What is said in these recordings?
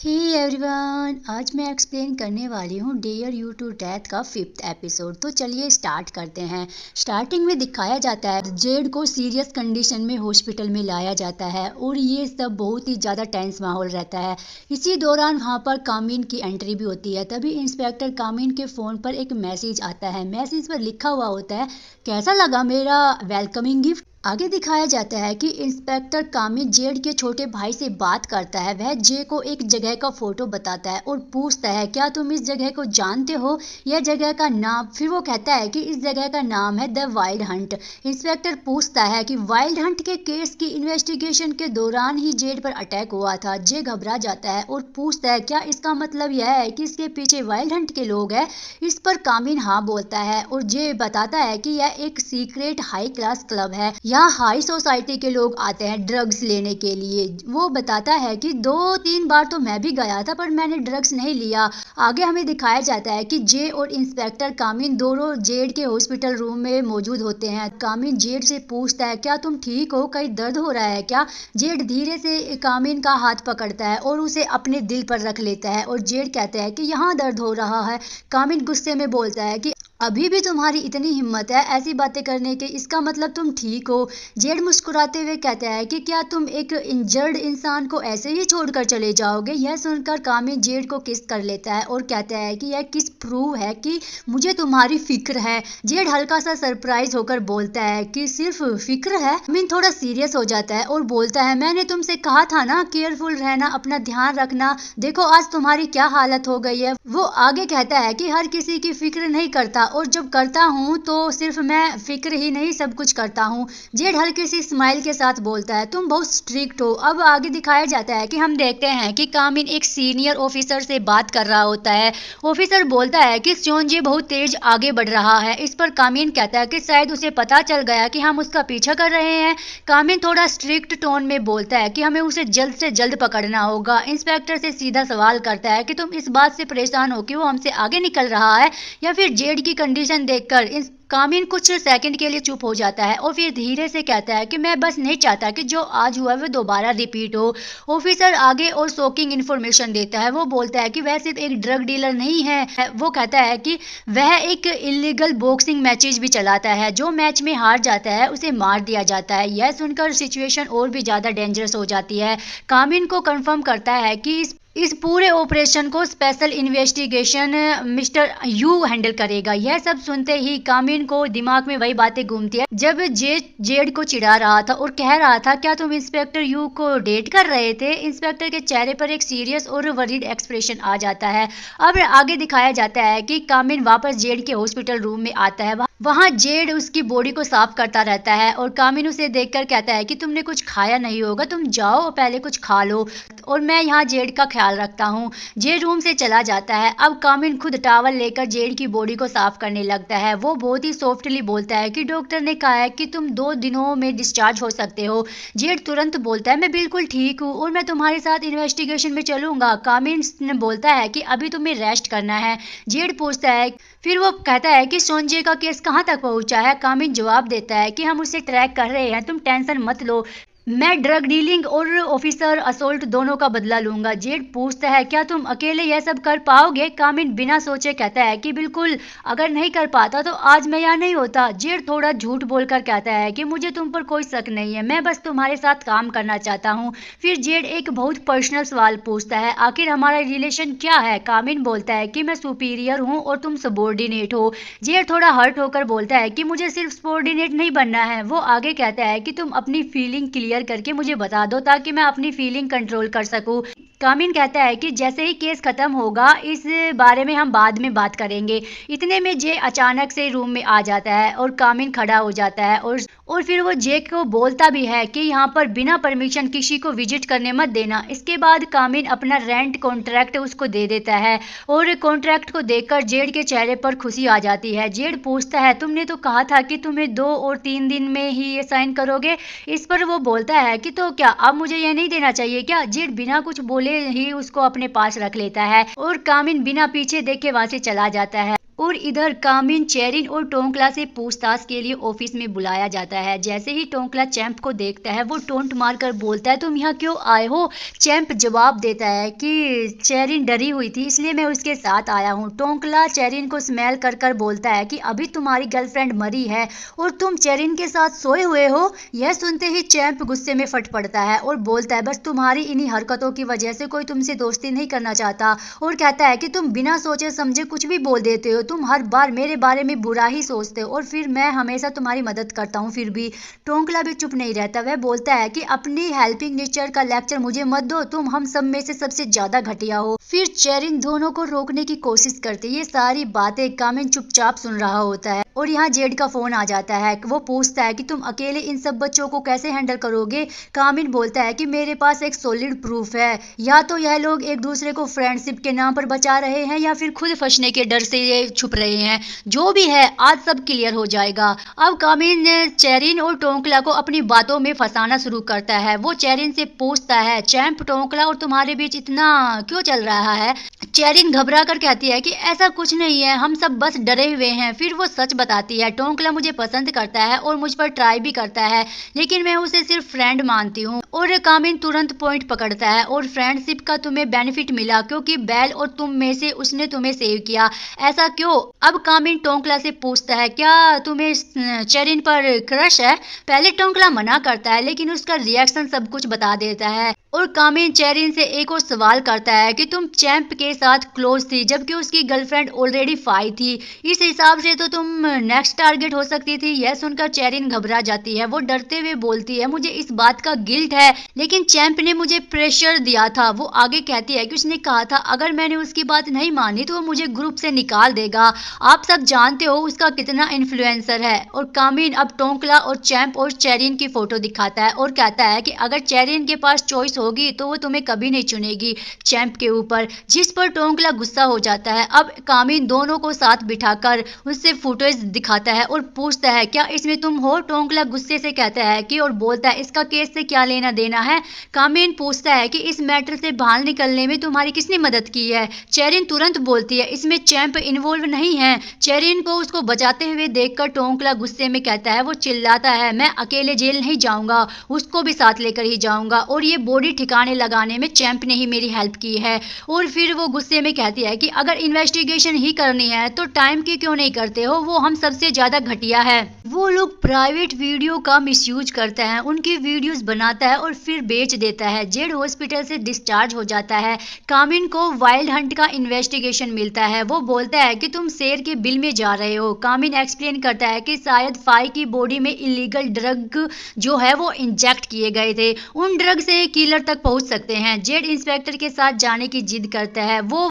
Hey everyone, आज मैं explain करने वाली हूँ डेयर यू टू डेथ का 5th एपिसोड। तो चलिए स्टार्ट करते हैं। स्टार्टिंग में दिखाया जाता है जेड को सीरियस कंडीशन में हॉस्पिटल में लाया जाता है और ये सब बहुत ही ज़्यादा टेंस माहौल रहता है। इसी दौरान वहाँ पर कामिन की एंट्री भी होती है। तभी इंस्पेक्टर कामिन के फ़ोन पर एक मैसेज आता है। मैसेज पर लिखा हुआ होता है, कैसा लगा मेरा वेलकमिंग गिफ्ट। आगे दिखाया जाता है कि इंस्पेक्टर कामिन जेड के छोटे भाई से बात करता है। वह जे को एक जगह का फोटो बताता है और पूछता है, क्या तुम इस जगह को जानते हो? यह जगह का नाम। फिर वो कहता है कि इस जगह का नाम है द वाइल्ड हंट। इंस्पेक्टर पूछता है कि वाइल्ड हंट के केस की इन्वेस्टिगेशन के दौरान ही जेड पर अटैक हुआ था। जे घबरा जाता है और पूछता है, क्या इसका मतलब यह है कि इसके पीछे वाइल्ड हंट के लोग हैं? इस पर कामिन हाँ बोलता है और जे बताता है कि यह एक सीक्रेट हाई क्लास क्लब है। यहाँ हाई सोसाइटी के लोग आते हैं ड्रग्स लेने के लिए। वो बताता है कि 2-3 बार तो मैं भी गया था पर मैंने ड्रग्स नहीं लिया। आगे हमें दिखाया जाता है कि जे और इंस्पेक्टर कामिन दोनों जेड के हॉस्पिटल रूम में मौजूद होते हैं। कामिन जेड से पूछता है, क्या तुम ठीक हो? कहीं दर्द हो रहा है क्या? जेड धीरे से कामिन का हाथ पकड़ता है और उसे अपने दिल पर रख लेता है और जेड कहता है कि यहाँ दर्द हो रहा है। कामिन गुस्से में बोलता है कि अभी भी तुम्हारी इतनी हिम्मत है ऐसी बातें करने की, इसका मतलब तुम ठीक हो। जेड मुस्कुराते हुए कहता है कि क्या तुम एक इंजर्ड इंसान को ऐसे ही छोड़कर चले जाओगे? यह सुनकर कामिन जेड को किस कर लेता है और कहता है कि यह किस प्रूव है कि मुझे तुम्हारी फिक्र है। जेड हल्का सा सरप्राइज होकर बोलता है कि सिर्फ फिक्र है। कामिन थोड़ा सीरियस हो जाता है और बोलता है, मैंने तुमसे कहा था ना केयरफुल रहना, अपना ध्यान रखना। देखो आज तुम्हारी क्या हालत हो गई है। वो आगे कहता है कि हर किसी की फिक्र नहीं करता और जब करता हूँ तो सिर्फ मैं फिक्र ही नहीं सब कुछ करता हूँ। जेड हल्की सी स्माइल के साथ बोलता है, तुम बहुत स्ट्रिक्ट हो। अब आगे दिखाया जाता है कि हम देखते हैं कि कामिन एक सीनियर ऑफिसर से बात कर रहा होता है। ऑफिसर बोलता है कि सोंजे बहुत तेज आगे बढ़ रहा है। इस पर कामिन कहता है कि शायद उसे पता चल गया कि हम उसका पीछा कर रहे हैं। कामिन थोड़ा स्ट्रिक्ट टोन में बोलता है कि हमें उसे जल्द से जल्द पकड़ना होगा। इंस्पेक्टर से सीधा सवाल करता है कि तुम इस बात से परेशान हो कि वो हमसे आगे निकल रहा है या फिर जेड की कंडीशन देखकर? कामिन कुछ सेकंड के लिए चुप हो जाता है और फिर धीरे से कहता है कि मैं बस नहीं चाहता कि जो आज हुआ वो दोबारा रिपीट हो। ऑफिसर आगे और शॉकिंग इन्फॉर्मेशन देता है। वो बोलता है कि वह सिर्फ एक ड्रग डीलर नहीं है। वो कहता है कि वह एक इलीगल बॉक्सिंग मैचेस भी चलाता है। जो मैच में हार जाता है उसे मार दिया जाता है। यह सुनकर सिचुएशन और भी ज्यादा डेंजरस हो जाती है। कामिन को कंफर्म करता है कि इस पूरे ऑपरेशन को special investigation mister you handle करेगा। यह सब सुनते ही कामिन को दिमाग में वही बातें घूमती है जब जेड को चिढ़ा रहा था और कह रहा था, क्या तुम इंस्पेक्टर यू को डेट कर रहे थे? इंस्पेक्टर के चेहरे पर एक सीरियस और वरीड एक्सप्रेशन आ जाता है। अब आगे दिखाया जाता है कि कामिन वापस जेड के हॉस्पिटल रूम में आता है। वहां जेड उसकी बॉडी को साफ करता रहता है और कामिन उसे देखकर कहता है कि तुमने कुछ खाया नहीं होगा, तुम जाओ पहले कुछ खा लो और मैं यहाँ जेड का ख्याल रखता हूँ। जेड रूम से चला जाता है। अब कामिन खुद टावल लेकर जेड की बॉडी को साफ करने लगता है। वो बहुत ही सॉफ्टली बोलता है कि डॉक्टर ने कहा है कि तुम 2 दिनों में डिस्चार्ज हो सकते हो। जेड तुरंत बोलता है, मैं बिल्कुल ठीक हूँ और मैं तुम्हारे साथ इन्वेस्टिगेशन में चलूंगा। कामिन ने बोलता है कि अभी तुम्हें रेस्ट करना है। जेड पूछता है, फिर वो कहता है कि सोंजे का केस कहाँ तक पहुंचा है? कामिन जवाब देता है कि हम उसे ट्रैक कर रहे हैं, तुम टेंशन मत लो, मैं ड्रग डीलिंग और ऑफिसर असोल्ट दोनों का बदला लूंगा। जेड पूछता है, क्या तुम अकेले यह सब कर पाओगे? कामिन बिना सोचे कहता है कि बिल्कुल, अगर नहीं कर पाता तो आज मैं यहाँ नहीं होता। जेड थोड़ा झूठ बोलकर कहता है कि मुझे तुम पर कोई शक नहीं है, मैं बस तुम्हारे साथ काम करना चाहता हूँ। फिर जेड एक बहुत पर्सनल सवाल पूछता है, आखिर हमारा रिलेशन क्या है? कामिन बोलता है कि मैं सुपीरियर हूँ और तुम सबॉर्डिनेट हो। जेड थोड़ा हर्ट होकर बोलता है कि मुझे सिर्फ सबॉर्डिनेट नहीं बनना है। वो आगे कहता है कि तुम अपनी फीलिंग क्लियर करके मुझे बता दो ताकि मैं अपनी फीलिंग कंट्रोल कर सकूं। कामिन कहता है कि जैसे ही केस खत्म होगा इस बारे में हम बाद में बात करेंगे। इतने में जे अचानक से रूम में आ जाता है और कामिन खड़ा हो जाता है और फिर वो जे को बोलता भी है कि यहाँ पर बिना परमिशन किसी को विजिट करने मत देना। इसके बाद कामिन अपना रेंट कॉन्ट्रैक्ट उसको दे देता है और कॉन्ट्रैक्ट को देखकर जेड के चेहरे पर खुशी आ जाती है। जेड पूछता है, तुमने तो कहा था कि तुम्हें 2 और 3 दिन में ही ये साइन करोगे। इस पर वो बोलता है कि तो क्या अब मुझे ये नहीं देना चाहिए क्या? जेड बिना कुछ बोले ही उसको अपने पास रख लेता है और कामिन बिना पीछे देखे वहां से चला जाता है। और इधर कामिन, चेरिन और टोंकला से पूछताछ के लिए ऑफिस में बुलाया जाता है। जैसे ही टोंकला चैंप को देखता है वो टोंट मारकर बोलता है, तुम यहाँ क्यों आए हो? चैंप जवाब देता है कि चेरिन डरी हुई थी इसलिए मैं उसके साथ आया हूँ। टोंकला चेरिन को स्मेल कर कर बोलता है कि अभी तुम्हारी गर्लफ्रेंड मरी है और तुम चेरिन के साथ सोए हुए हो। यह सुनते ही चैंप गुस्से में फट पड़ता है और बोलता है, बस तुम्हारी इन्हीं हरकतों की वजह से कोई तुमसे दोस्ती नहीं करना चाहता। और कहता है कि तुम बिना सोचे समझे कुछ भी बोल देते हो, तुम हर बार मेरे बारे में बुरा ही सोचते हो और फिर मैं हमेशा तुम्हारी मदद करता हूँ फिर भी। टोंकला भी चुप नहीं रहता, वह बोलता है कि अपनी हेल्पिंग नेचर का लेक्चर मुझे मत दो, तुम हम सब में से सबसे ज्यादा घटिया हो। फिर चेरिन दोनों को रोकने की कोशिश करती है। ये सारी बातें कामिन चुपचाप सुन रहा होता है और यहाँ जेड का फोन आ जाता है। वो पूछता है कि तुम अकेले इन सब बच्चों को कैसे हैंडल करोगे? कामिन बोलता है कि मेरे पास एक सॉलिड प्रूफ है, या तो यह लोग एक दूसरे को फ्रेंडशिप के नाम पर बचा रहे हैं या फिर खुद फंसने के डर से ये छुप रहे हैं। जो भी है आज सब क्लियर हो जाएगा। अब कामिन ने चेरिन और टोंकला को अपनी बातों में फंसाना शुरू करता है। वो चेरिन से पूछता है, चैंप, टोंकला और तुम्हारे बीच इतना क्यों चल रहा है? चेरिन घबरा कर कहती है कि ऐसा कुछ नहीं है, हम सब बस डरे हुए हैं। फिर वो सच बताती है, टोंकला मुझे पसंद करता है और मुझ पर ट्राई भी करता है, लेकिन मैं उसे सिर्फ फ्रेंड मानती हूँ। और कामिन तुरंत पॉइंट पकड़ता है, और फ्रेंडशिप का तुम्हें बेनिफिट मिला क्योंकि बेल और तुम में से उसने तुम्हें सेव किया, ऐसा क्यों? अब कामिन टोंकला से पूछता है, क्या तुम्हें चेरिन पर क्रश है? पहले टोंकला मना करता है लेकिन उसका रिएक्शन सब कुछ बता देता है। और कामिन चेरिन से एक और सवाल करता है कि तुम चैंप के साथ क्लोज थी जबकि उसकी गर्लफ्रेंड ऑलरेडी फाई थी, इस हिसाब से तो तुम नेक्स्ट टारगेट हो सकती थी। यह सुनकर चेरिन घबरा जाती है। वो डरते हुए बोलती है, मुझे इस बात का गिल्ट है लेकिन चैंप ने मुझे प्रेशर दिया था। वो आगे कहती है कि उसने कहा था अगर मैंने उसकी बात नहीं मानी तो वो मुझे ग्रुप से निकाल देगा। आप सब जानते हो उसका कितना इन्फ्लुएंसर है। और कामिन अब टोंकला और चैंप और चेरिन की फोटो दिखाता है और कहता है कि अगर चेरिन के पास चॉइस होगी तो वो तुम्हें कभी नहीं चुनेगी चैंप के ऊपर, जिस पर टोंकला गुस्सा हो जाता है। अब कामिन दोनों को साथ बिठाकर उससे फुटेज दिखाता है और पूछता है, क्या इसमें तुम हो? टोंकला गुस्से से कहता है कि, और बोलता है, इसका केस से क्या लेना देना है? कामिन पूछता है कि इस मैटर से बाहर निकलने में तुम्हारी किसने मदद की है? चेरिन तुरंत बोलती है, इसमें चैंप इन्वॉल्व नहीं है। चेरिन को उसको बचाते हुए देखकर टोंकला गुस्से में कहता है, वो चिल्लाता है, मैं अकेले जेल नहीं जाऊंगा, उसको भी साथ लेकर ही जाऊंगा और ये बॉडी ठिकाने लगाने में चैंप ने ही मेरी हेल्प की है। और फिर वो गुस्से में कहती है कि अगर इन्वेस्टिगेशन ही करनी है तो टाइम की क्यों नहीं करते हो? वो हम सबसे ज्यादा घटिया है। वो लोग प्राइवेट वीडियो का मिसयूज करता है, उनकी वीडियोस बनाता है और फिर बेच देता है। जेड हॉस्पिटल से डिस्चार्ज हो जाता है। कामिन को वाइल्ड हंट का इन्वेस्टिगेशन मिलता है। वो बोलता है कि तुम शेर के बिल में जा रहे हो। कामिन एक्सप्लेन करता है कि शायद फाई की बॉडी में इलीगल ड्रग जो है वो इंजेक्ट किए गए थे, उन ड्रग से किलर तक पहुंच सकते हैं। जेड इंस्पेक्टर के साथ जाने की जिद करता है। वो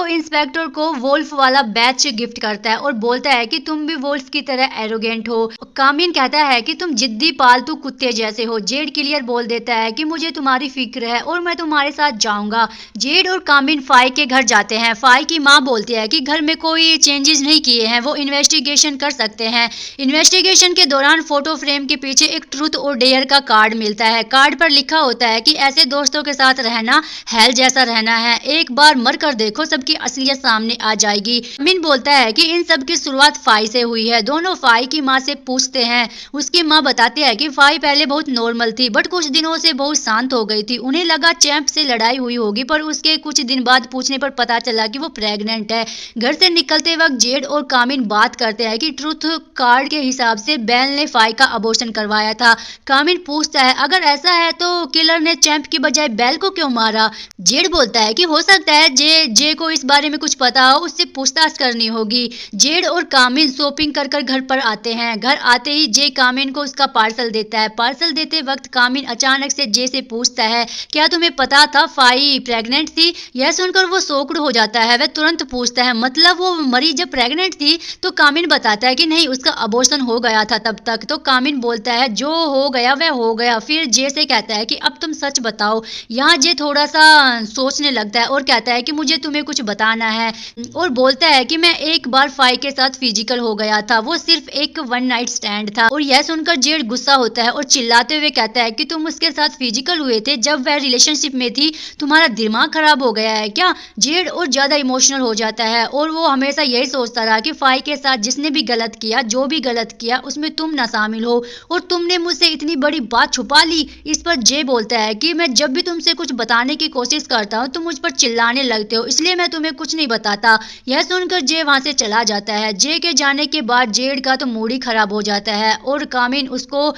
इंस्पेक्टर को वोल्फ वाला बैच गिफ्ट करता है और बोलता है कि तुम भी वोल्फ की तरह एरोगेंट हो। कामिन कहता है कि तुम जिद्दी पालतू कुत्ते जैसे हो। जेड क्लियर बोल देता है कि मुझे तुम्हारी फिक्र है और मैं तुम्हारे साथ जाऊंगा। जेड और कामिन फाई के घर जाते हैं। फाई की माँ बोलती है कि घर में कोई चेंजेस नहीं किए हैं, वो इन्वेस्टिगेशन कर सकते हैं। इन्वेस्टिगेशन के दौरान फोटो फ्रेम के पीछे एक ट्रूथ और डेयर का कार्ड मिलता है। कार्ड पर लिखा होता है कि ऐसे दोस्तों के साथ रहना हेल जैसा रहना है, एक बार मर कर देखो, सबकी असलियत सामने आ जाएगी। कामिन बोलता है कि इन सब की शुरुआत फाई से हुई है। दोनों फाई की माँ से पूछते हैं। उसकी माँ बताती है कि फाई पहले बहुत नॉर्मल थी बट कुछ दिनों से बहुत शांत हो गई थी। उन्हें लगा चैंप से लड़ाई हुई होगी पर उसके कुछ दिन बाद पूछने पर पता चला कि वो प्रेग्नेंट है। घर से निकलते वक्त जेड और कामिन बात करते हैं कि ट्रूथ कार्ड के हिसाब से बेल ने फाई का अबॉर्शन करवाया था। कामिन पूछता है, अगर ऐसा है तो किलर ने चैंप की बजाय बेल को क्यों मारा? जेड बोलता है कि हो सकता है जे को इस बारे में कुछ पता हो, उससे पूछताछ करनी होगी। जेड और कामिन शॉपिंग कर कर घर पर आते हैं। घर आते ही जे कामिन को उसका पार्सल देता है। पार्सल देते वक्त कामिन अचानक से जे से पूछता है, क्या तुम्हें पता था फाई प्रेग्नेंट थी? यह सुनकर वो शॉक्ड हो जाता है। वह तुरंत पूछता है, मतलब वो मरी जब प्रेग्नेंट थी? तो कामिन बताता है कि नहीं, उसका अबॉर्शन हो गया था तब तक। तो कामिन बोलता है, जो हो गया वह हो गया। फिर जे से कहता है कि अब तुम सच बताओ। यहाँ जे थोड़ा सा सोचने लगता है और कहता है कि मुझे तुम्हें कुछ बताना है। और बोलता है कि मैं एक बार फाई के साथ फिजिकल हो गया था, वो सिर्फ एक वन नाइट स्टैंड था। और यह सुनकर जेड गुस्सा होता है और चिल्लाते हुए कहता है कि तुम उसके साथ फिजिकल हुए थे जब वह रिलेशनशिप में थी, तुम्हारा दिमाग खराब हो गया है क्या? जेड और ज्यादा इमोशनल हो जाता है और वो हमेशा यही सोचता रहा कि फाई के साथ जिसने भी गलत किया, जो भी गलत किया, उसमें तुम ना शामिल हो और तुमने मुझसे इतनी बड़ी बात छुपा ली। इस पर जे बोलता है कि मैं जब भी तुमसे कुछ बताने की कोशिश करता हूँ तुम मुझ पर चिल्लाने लगते हो, इसलिए मैं तुम्हें कुछ नहीं बताता। यह सुनकर जे वहां से चला जाता है। जे के जाने के बाद जेड का तो मूड ही खराब हो जाता है और कामिन उसको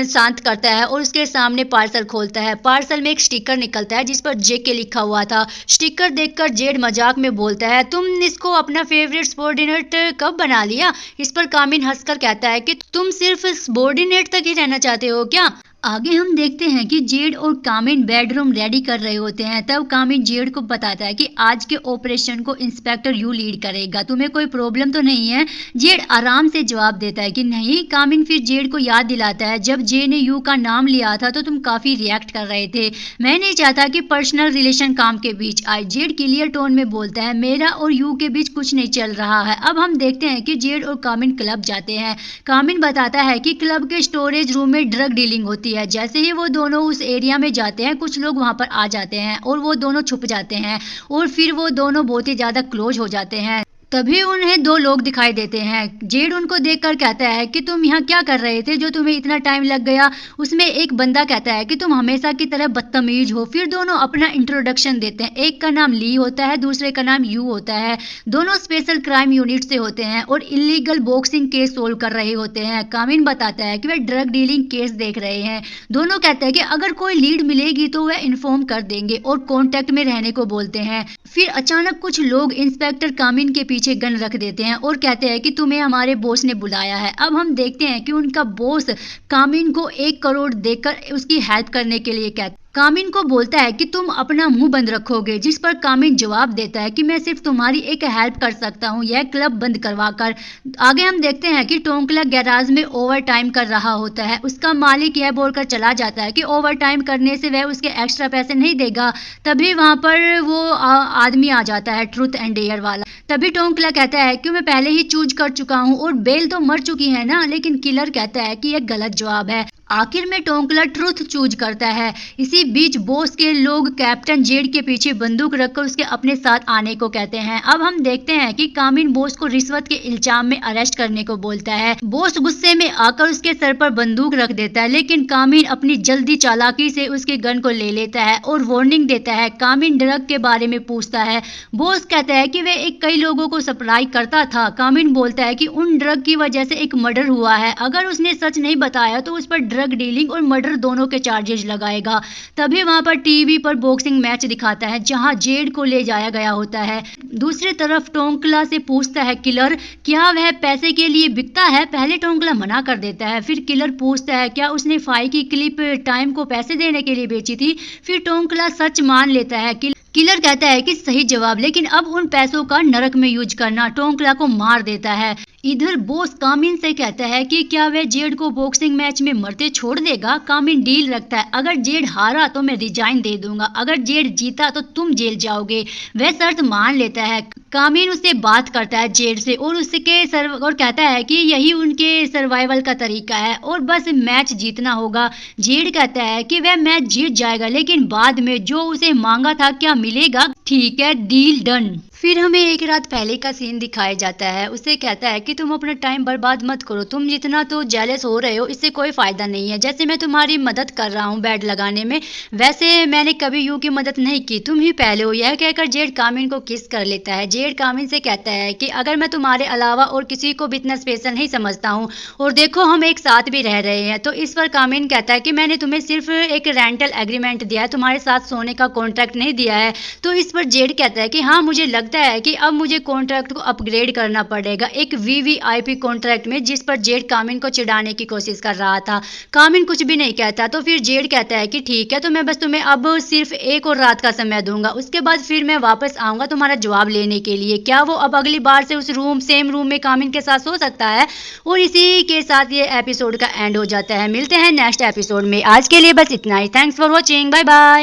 शांत करता है और उसके सामने पार्सल खोलता है। पार्सल में एक स्टिकर निकलता है जिस पर जे के लिखा हुआ था। स्टिकर देखकर जेड मजाक में बोलता है, तुम इसको अपना फेवरेट सबॉर्डिनेट कब बना लिया? इस पर कामिन हंसकर कहता है कि तुम सिर्फ सबॉर्डिनेट तक ही रहना चाहते हो क्या? आगे हम देखते हैं कि जेड और कामिन बेडरूम रेडी कर रहे होते हैं। तब कामिन जेड को बताता है कि आज के ऑपरेशन को इंस्पेक्टर यू लीड करेगा, तुम्हें कोई प्रॉब्लम तो नहीं है? जेड आराम से जवाब देता है कि नहीं। कामिन फिर जेड को याद दिलाता है, जब जे ने यू का नाम लिया था तो तुम काफी रिएक्ट कर रहे थे, मैं नहीं चाहता कि पर्सनल रिलेशन काम के बीच आए। जेड क्लियर टोन में बोलता है, मेरा और यू के बीच कुछ नहीं चल रहा है। अब हम देखते हैं कि जेड और कामिन क्लब जाते हैं। कामिन बताता है कि क्लब के स्टोरेज रूम में ड्रग डीलिंग होती है। जैसे ही वो दोनों उस एरिया में जाते हैं कुछ लोग वहां पर आ जाते हैं और वो दोनों छुप जाते हैं और फिर वो दोनों बहुत ही ज्यादा क्लोज हो जाते हैं। तभी उन्हें दो लोग दिखाई देते हैं। जेड उनको देखकर कहता है कि तुम यहाँ क्या कर रहे थे जो तुम्हें इतना टाइम लग गया? उसमें एक बंदा कहता है कि तुम हमेशा की तरह बदतमीज हो। फिर दोनों अपना इंट्रोडक्शन देते हैं। एक का नाम ली होता है, दूसरे का नाम यू होता है। दोनों स्पेशल क्राइम यूनिट से होते हैं और इलीगल बॉक्सिंग केस सोल्व कर रहे होते हैं। कामिन बताता है कि वे ड्रग डीलिंग केस देख रहे हैं। दोनों कहते हैं कि अगर कोई लीड मिलेगी तो वह इन्फॉर्म कर देंगे और कॉन्टेक्ट में रहने को बोलते हैं। फिर अचानक कुछ लोग इंस्पेक्टर कामिन के पीछे गन रख देते हैं और कहते हैं कि तुम्हें हमारे बॉस ने बुलाया है। अब हम देखते हैं कि उनका बॉस कामिन को 1 करोड़ देकर उसकी हेल्प करने के लिए कहता है। कामिन को बोलता है कि तुम अपना मुंह बंद रखोगे, जिस पर कामिन जवाब देता है कि मैं सिर्फ तुम्हारी एक हेल्प कर सकता हूं, यह क्लब बंद करवाकर। आगे हम देखते हैं कि टोंकला गैराज में ओवर टाइम कर रहा होता है। उसका मालिक यह बोलकर चला जाता है कि ओवर टाइम करने से वह उसके एक्स्ट्रा पैसे नहीं देगा। तभी वहां पर वो आदमी आ जाता है, ट्रूथ एंड डेयर वाला। तभी टोंकला कहता है कि मैं पहले ही चूज कर चुका हूं और बेल तो मर चुकी है ना, लेकिन किलर कहता है कि यह गलत जवाब है। आखिर में टोंकला ट्रूथ चूज करता है। इसी बीच बॉस के लोग कैप्टन जेड के पीछे बंदूक रखकर उसके अपने साथ आने को कहते हैं। अब हम देखते हैं कि कामिन बॉस को रिश्वत के इल्जाम में अरेस्ट करने को बोलता है। बॉस गुस्से में आकर उसके सर पर बंदूक रख देता है, लेकिन कामिन अपनी जल्दी चालाकी से उसके गन को ले लेता है और वार्निंग देता है। कामिन ड्रग के बारे में पूछता है। बॉस कहता है कि वह एक कई लोगों को सप्लाई करता था। कामिन बोलता है कि उन ड्रग की वजह से एक मर्डर हुआ है, अगर उसने सच नहीं बताया तो उस पर ड्रग डीलिंग और मर्डर दोनों के चार्जेस लगाएगा। तभी वहां पर टीवी पर बॉक्सिंग मैच दिखाता है जहां जेड को ले जाया गया होता है। दूसरी तरफ टोंकला से पूछता है किलर, क्या वह पैसे के लिए बिकता है? पहले टोंकला मना कर देता है। फिर किलर पूछता है क्या उसने फाई की क्लिप टाइम को पैसे देने के लिए बेची थी? फिर टोंकला सच मान लेता है। किलर कहता है कि सही जवाब, लेकिन अब उन पैसों का नरक में यूज करना। टोंकला को मार देता है। इधर बॉस कामिन से कहता है कि क्या वह जेड को बॉक्सिंग मैच में मरते छोड़ देगा? कामिन डील रखता है, अगर जेड हारा तो मैं रिजाइन दे दूंगा, अगर जेड जीता तो तुम जेल जाओगे। वह शर्त मान लेता है। कामिन उससे बात करता है जेड से और और कहता है कि यही उनके सर्वाइवल का तरीका है और बस मैच जीतना होगा। जेड कहता है कि वह मैच जीत जाएगा, लेकिन बाद में जो उसे मांगा था क्या मिलेगा? ठीक है, डील डन। फिर हमें एक रात पहले का सीन दिखाया जाता है। उसे कहता है कि तुम अपना टाइम बर्बाद मत करो, तुम जितना तो जेलस हो रहे हो इससे कोई फायदा नहीं है। जैसे मैं तुम्हारी मदद कर रहा हूँ बेड लगाने में, वैसे मैंने कभी यू की मदद नहीं की, तुम ही पहले हो। यह कहकर जेड कामिन को किस कर लेता है। जेड कामिन से कहता है कि अगर मैं तुम्हारे अलावा और किसी को भी इतना स्पेशल नहीं समझता हूँ, और देखो हम एक साथ भी रह रहे हैं। तो इस पर कामिन कहता है कि मैंने तुम्हें सिर्फ एक रेंटल एग्रीमेंट दिया है, तुम्हारे साथ सोने का कॉन्ट्रैक्ट नहीं दिया है। तो इस पर जेड कहता है कि हाँ, मुझे लगता है कि अब मुझे कॉन्ट्रैक्ट को अपग्रेड करना पड़ेगा एक वीवीआईपी कॉन्ट्रैक्ट में, जिस पर जेड कामिन को चिढ़ाने की कोशिश कर रहा था। कामिन कुछ भी नहीं कहता। तो फिर जेड कहता है कि ठीक है, तो मैं बस तुम्हें अब सिर्फ 1 और रात का समय दूंगा, उसके बाद फिर मैं वापस आऊंगा तुम्हारा जवाब लेने के लिए। क्या वो अब अगली बार से उस सेम रूम में कामिन के साथ सो सकता है? और इसी के साथ ये एपिसोड का एंड हो जाता है। मिलते हैं नेक्स्ट एपिसोड में। आज के लिए बस इतना ही। Thanks for watching, bye bye.